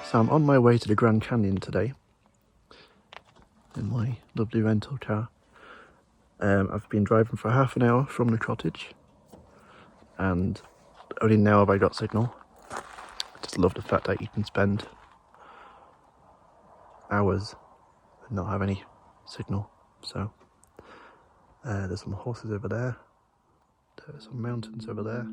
So I'm on my way to the Grand Canyon today in my lovely rental car. I've been driving for half an hour from the cottage and only now have I got signal. I just love the fact that you can spend hours and not have any signal. So there's some horses over there, there's some mountains over there.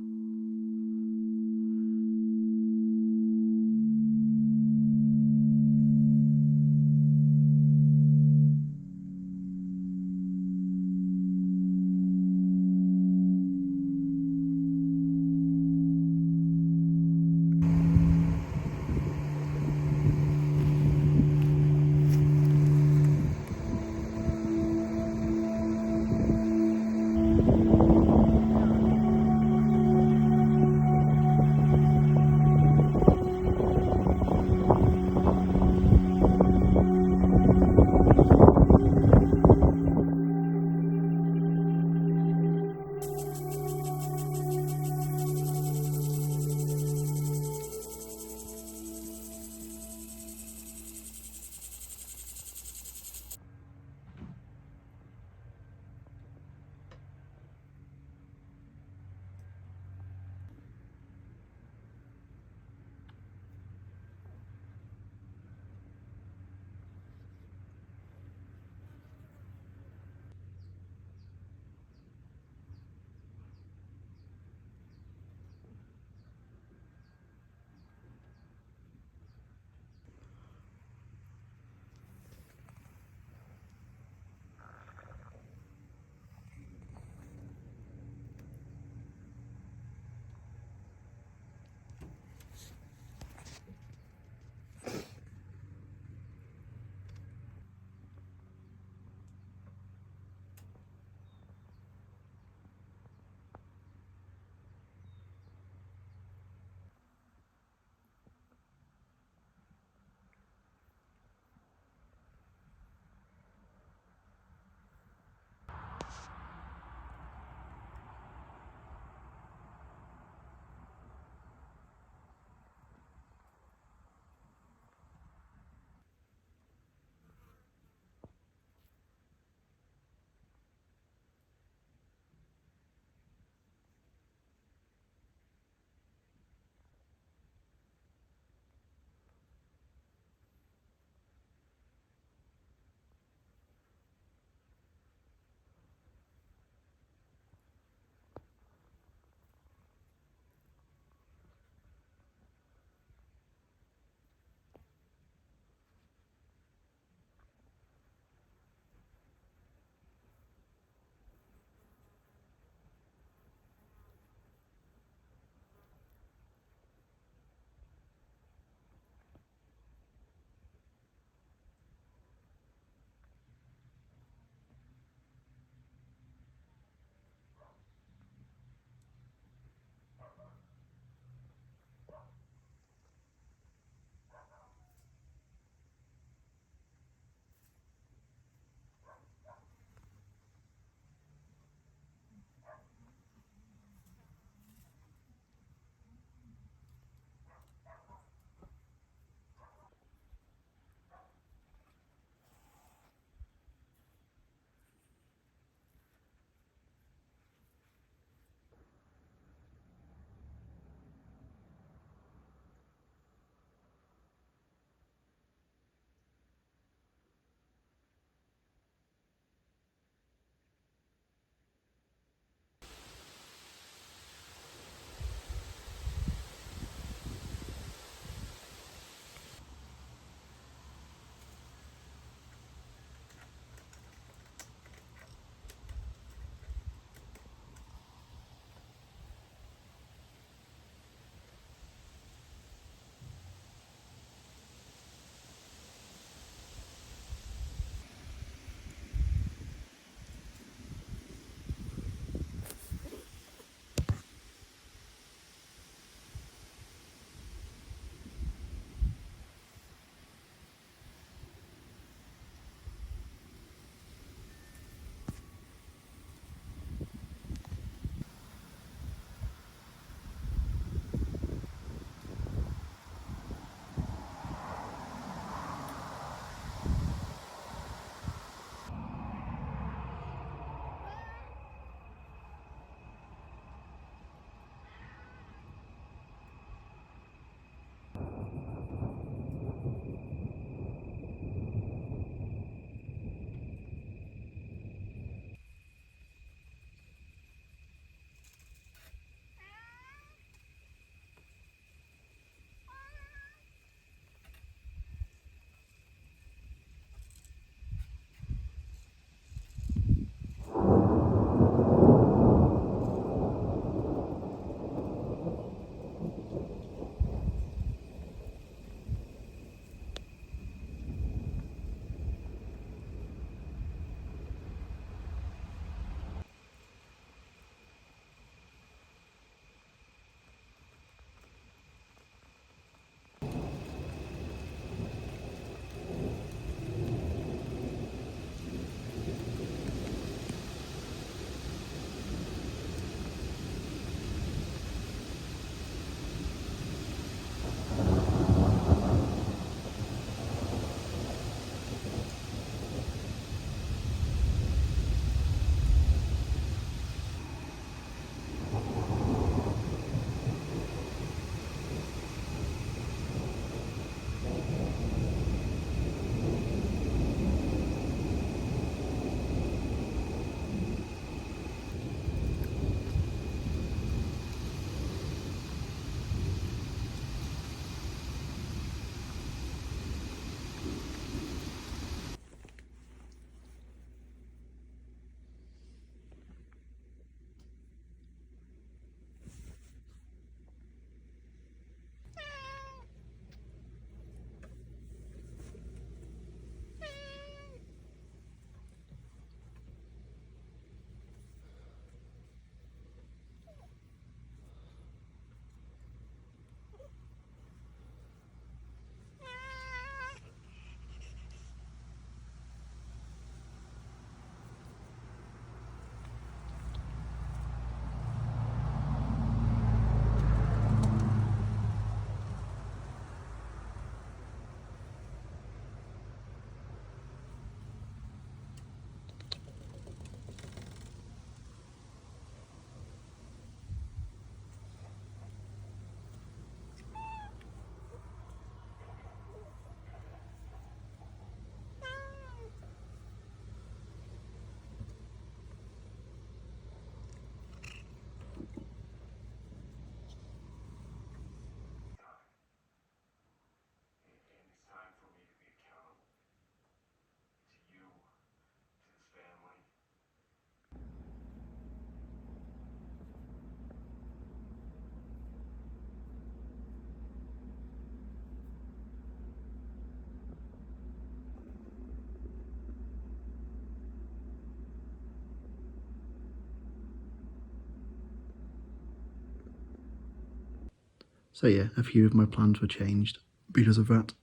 So yeah, a few of my plans were changed because of that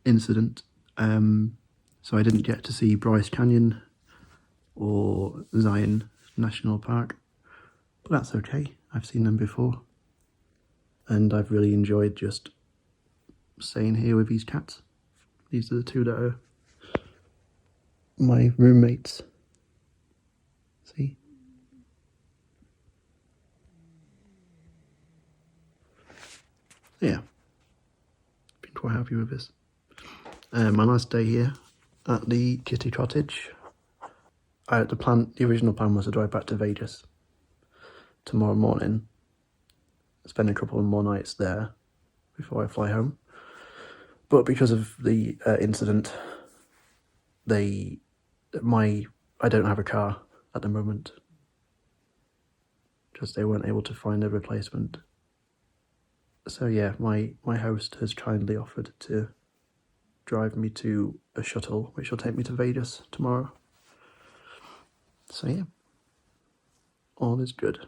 incident. So I didn't get to see Bryce Canyon or Zion National Park, but that's okay. I've seen them before, and I've really enjoyed just staying here with these cats. These are the two that are my roommates. See? Yeah, been quite happy with this. My last day here at the Kitty Cottage. The original plan was to drive back to Vegas tomorrow morning, spend a couple of more nights there before I fly home. But because of the incident, I don't have a car at the moment, because they weren't able to find a replacement. So yeah, my host has kindly offered to drive me to a shuttle, which will take me to Vegas tomorrow. So yeah, all is good.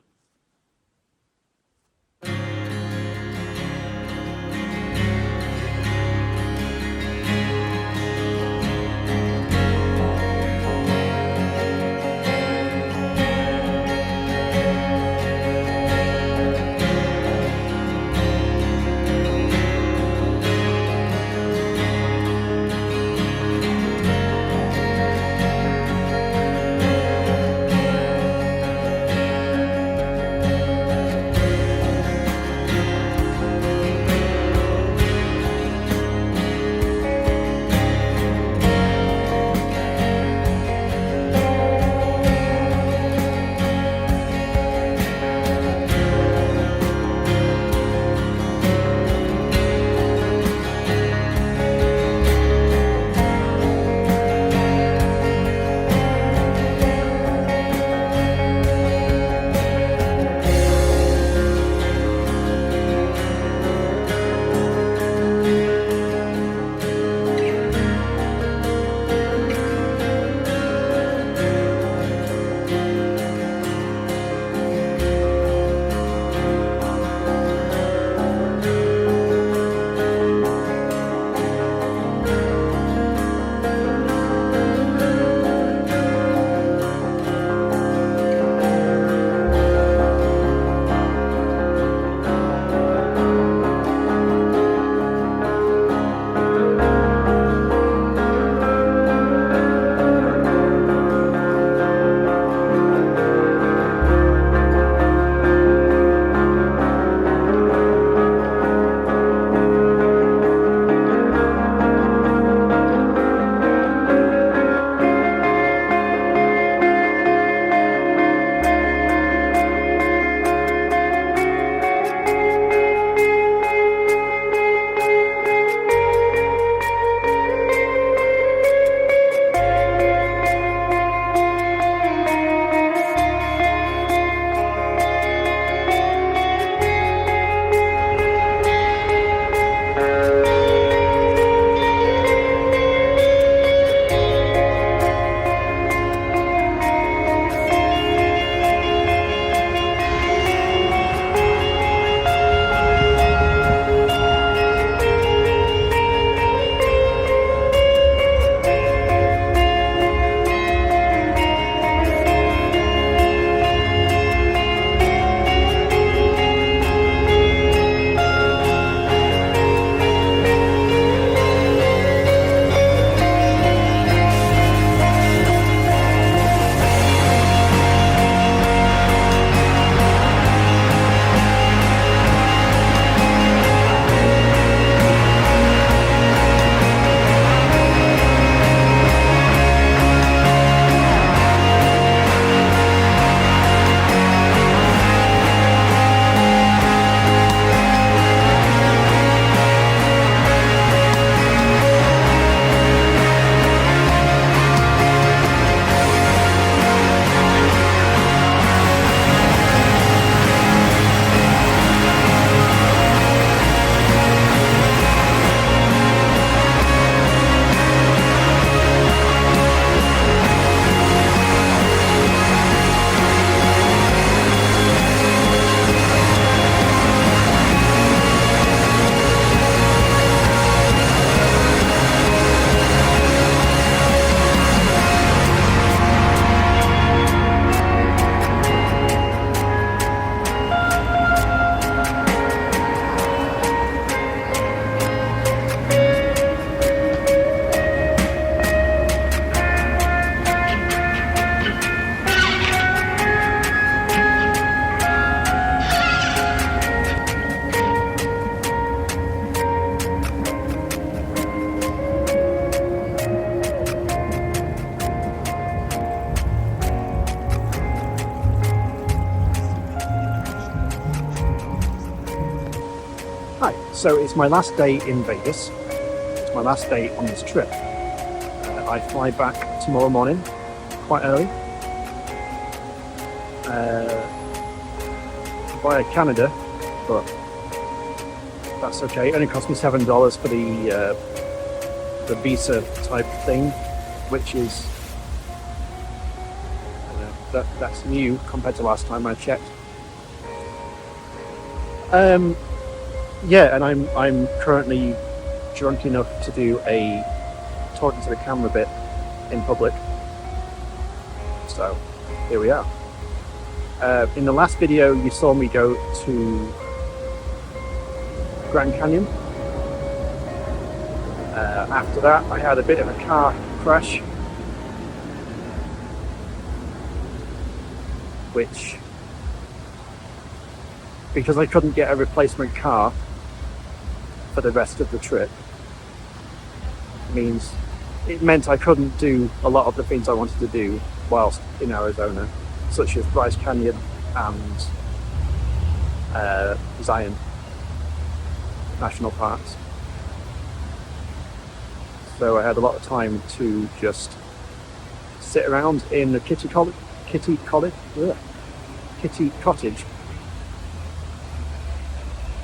Hi, so it's my last day in Vegas. It's my last day on this trip. I fly back tomorrow morning, quite early, via Canada, but that's okay. It only cost me $7 for the visa type thing, which is that's new compared to last time I checked. Yeah, and I'm currently drunk enough to do a talking to the camera bit in public. So here we are. In the last video, you saw me go to Grand Canyon. After that, I had a bit of a car crash, which, because I couldn't get a replacement car for the rest of the trip, it meant I couldn't do a lot of the things I wanted to do whilst in Arizona, such as Bryce Canyon and Zion National Parks. So I had a lot of time to just sit around in the Kitty Cottage,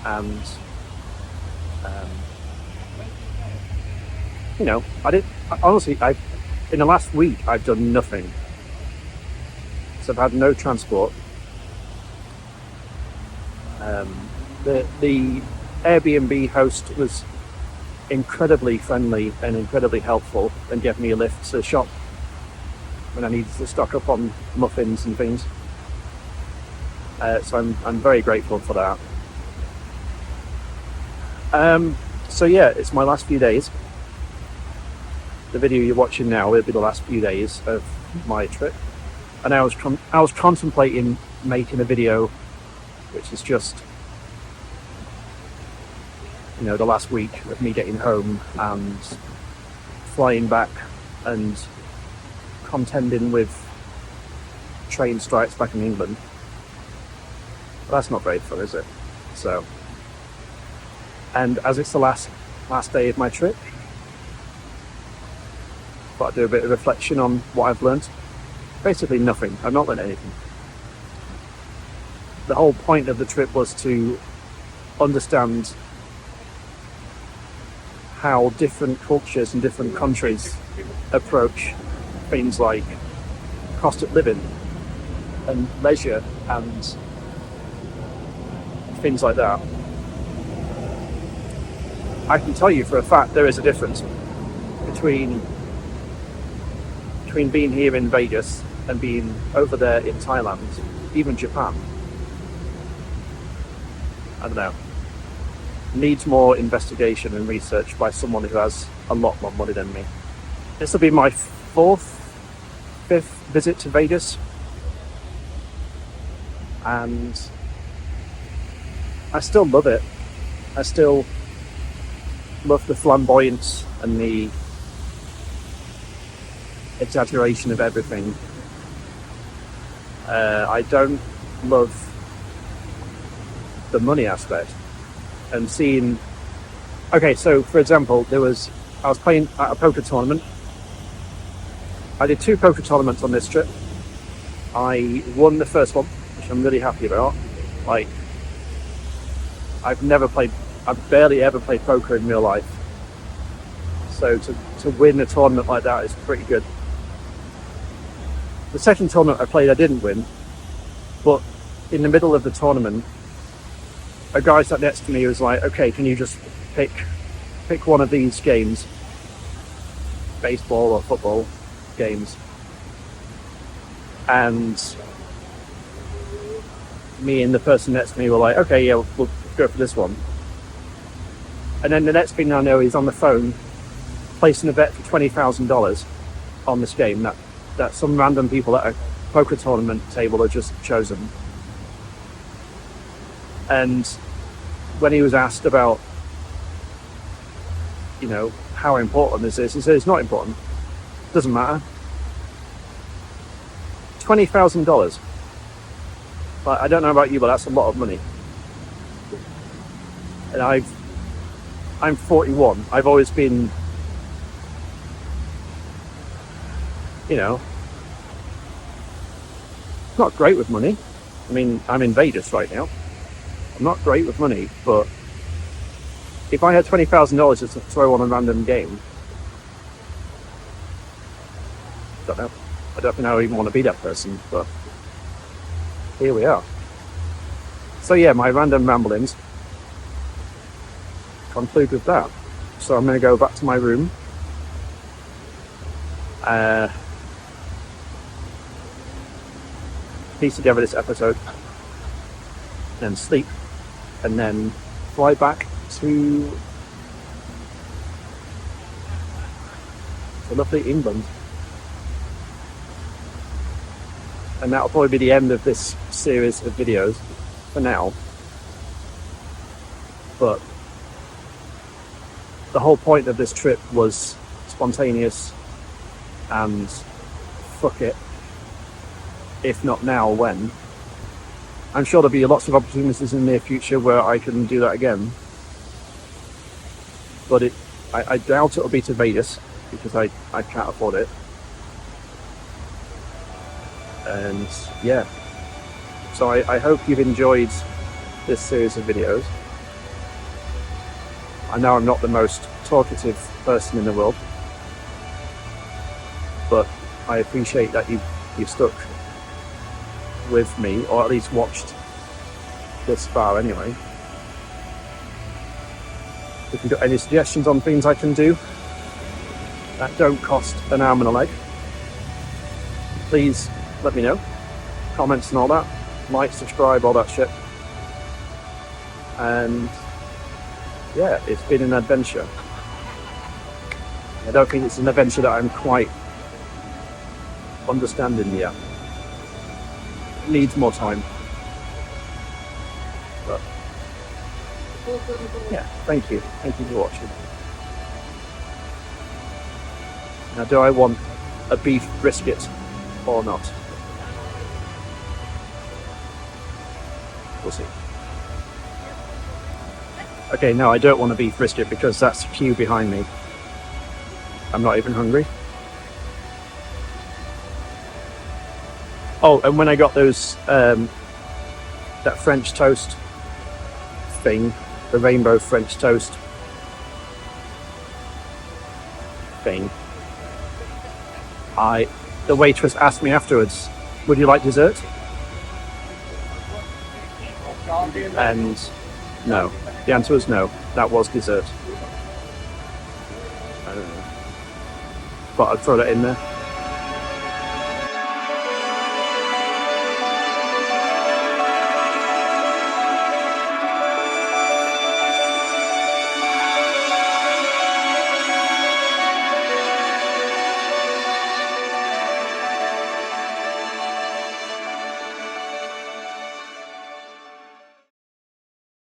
and in the last week I've done nothing. So I've had no transport. The Airbnb host was incredibly friendly and incredibly helpful, and gave me a lift to the shop when I needed to stock up on muffins and things. So I'm very grateful for that. So yeah, it's my last few days. The video you're watching now will be the last few days of my trip, and I was contemplating making a video which is just, the last week of me getting home and flying back and contending with train strikes back in England. But that's not very fun, is it? So, and as it's the last day of my trip, but I do a bit of reflection on what I've learned. Basically nothing. I've not learned anything. The whole point of the trip was to understand how different cultures and different countries approach things like cost of living and leisure and things like that. I can tell you for a fact there is a difference between being here in Vegas and being over there in Thailand, even Japan. I don't know. Needs more investigation and research by someone who has a lot more money than me. This will be my fifth visit to Vegas, and I still love it. I still love the flamboyance and the exaggeration of everything. I don't love the money aspect and seeing. Okay, so for example, I was playing at a poker tournament. I did 2 poker tournaments on this trip. I won the first one, which I'm really happy about. Like, I've barely ever played poker in real life. So to win a tournament like that is pretty good. The second tournament I played, I didn't win, but in the middle of the tournament, a guy sat next to me who was like, okay, can you just pick one of these games, baseball or football games? And me and the person next to me were like, okay, yeah, we'll go for this one. And then the next thing I know, he's on the phone placing a bet for $20,000 on this game that some random people at a poker tournament table had just chosen. And when he was asked about, how important this is, he said it's not important. Doesn't matter. $20,000. But I don't know about you, but that's a lot of money. And I'm 41. I've always been, you know, not great with money. I mean, I'm in Vegas right now. I'm not great with money, but if I had $20,000 just to throw on a random game, I don't know. I don't think I even want to be that person, but here we are. So yeah, my random ramblings conclude with that. So I'm going to go back to my room, piece together this episode, and sleep, and then fly back to lovely England. And that'll probably be the end of this series of videos for now. But the whole point of this trip was spontaneous, and fuck it, if not now, when? I'm sure there'll be lots of opportunities in the near future where I can do that again. But I doubt it'll be to Vegas, because I can't afford it. And yeah, so I hope you've enjoyed this series of videos. I know I'm not the most talkative person in the world, but I appreciate that you've stuck with me, or at least watched this far anyway. If you've got any suggestions on things I can do that don't cost an arm and a leg, please let me know. Comments and all that. Like, subscribe, all that shit. And yeah, it's been an adventure. I don't think it's an adventure that I'm quite understanding yet. It needs more time. But yeah, thank you. Thank you for watching. Now, do I want a beef brisket or not? We'll see. Okay, no, I don't want a beef brisket because that's a queue behind me. I'm not even hungry. Oh, and when I got those, that French toast thing, the rainbow French toast thing, the waitress asked me afterwards, would you like dessert? And no, the answer was no, that was dessert. I don't know. But I'd throw that in there.